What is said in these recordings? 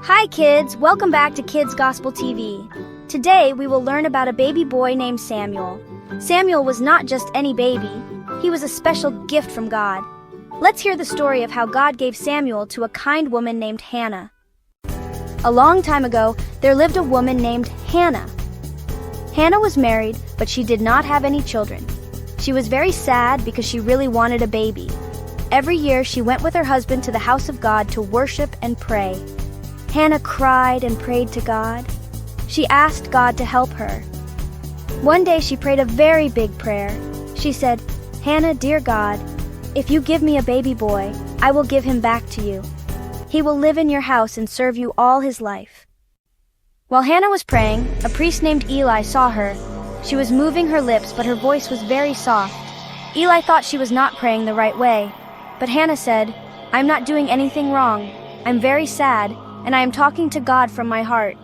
Hi kids, welcome back to Kids Gospel TV. Today we will learn about a baby boy named Samuel. Samuel was not just any baby, he was a special gift from God. Let's hear the story of how God gave Samuel to a kind woman named Hannah. A long time ago, there lived a woman named Hannah. Hannah was married, but she did not have any children. She was very sad because she really wanted a baby. Every year she went with her husband to the house of God to worship and pray. Hannah cried and prayed to God. She asked God to help her. One day she prayed a very big prayer. She said, "Hannah, dear God, if you give me a baby boy, I will give him back to you. He will live in your house and serve you all his life." While Hannah was praying, a priest named Eli saw her. She was moving her lips, but her voice was very soft. Eli thought she was not praying the right way. But Hannah said, "I'm not doing anything wrong. I'm very sad, and I am talking to God from my heart.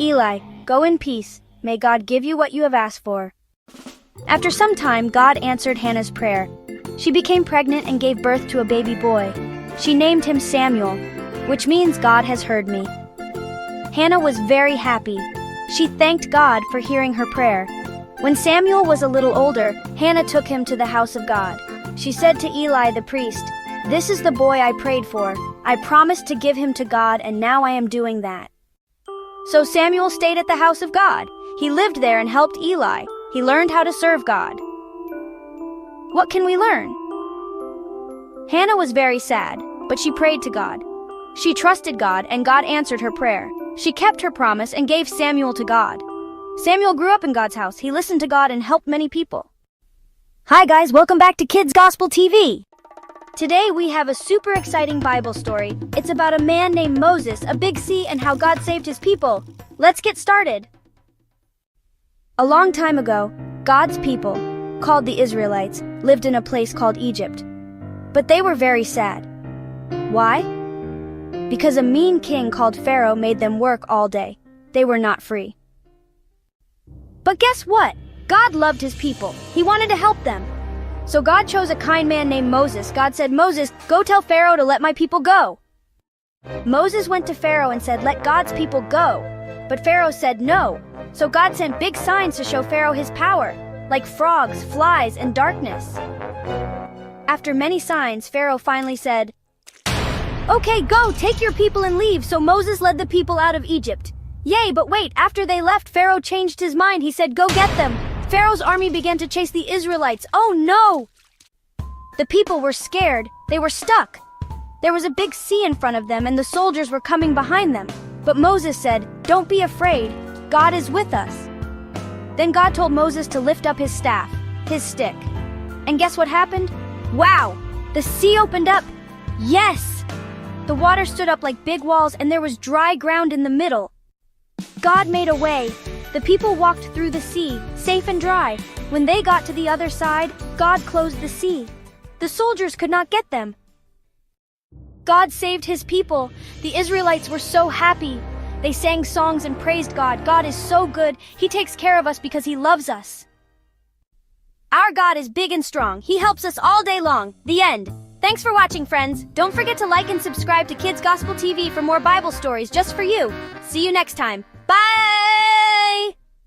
Eli, go in peace. May God give you what you have asked for." After some time, God answered Hannah's prayer. She became pregnant and gave birth to a baby boy. She named him Samuel, which means God has heard me. Hannah was very happy. She thanked God for hearing her prayer. When Samuel was a little older, Hannah took him to the house of God. She said to Eli the priest, "This is the boy I prayed for. I promised to give him to God, and now I am doing that." So Samuel stayed at the house of God. He lived there and helped Eli. He learned how to serve God. What can we learn? Hannah was very sad, but she prayed to God. She trusted God, and God answered her prayer. She kept her promise and gave Samuel to God. Samuel grew up in God's house. He listened to God and helped many people. Hi guys, welcome back to Kids Gospel TV. Today we have a super exciting Bible story. It's about a man named Moses, a big C, and how God saved his people. Let's get started. A long time ago, God's people, called the Israelites, lived in a place called Egypt. But they were very sad. Why? Because a mean king called Pharaoh made them work all day. They were not free. But guess what? God loved his people. He wanted to help them. So God chose a kind man named Moses. God said, "Moses, go tell Pharaoh to let my people go." Moses went to Pharaoh and said, "Let God's people go." But Pharaoh said no. So God sent big signs to show Pharaoh his power, like frogs, flies, and darkness. After many signs, Pharaoh finally said, "Okay, go, take your people and leave." So Moses led the people out of Egypt. Yay, but wait, after they left, Pharaoh changed his mind. He said, "Go get them." Pharaoh's army began to chase the Israelites. Oh no! The people were scared. They were stuck. There was a big sea in front of them, and the soldiers were coming behind them. But Moses said, "Don't be afraid. God is with us." Then God told Moses to lift up his staff, his stick. And guess what happened? Wow! The sea opened up. Yes! The water stood up like big walls, and there was dry ground in the middle. God made a way. The people walked through the sea, safe and dry. When they got to the other side, God closed the sea. The soldiers could not get them. God saved his people. The Israelites were so happy. They sang songs and praised God. God is so good. He takes care of us because he loves us. Our God is big and strong. He helps us all day long. The end. Thanks for watching, friends. Don't forget to like and subscribe to Kids Gospel TV for more Bible stories just for you. See you next time. Bye!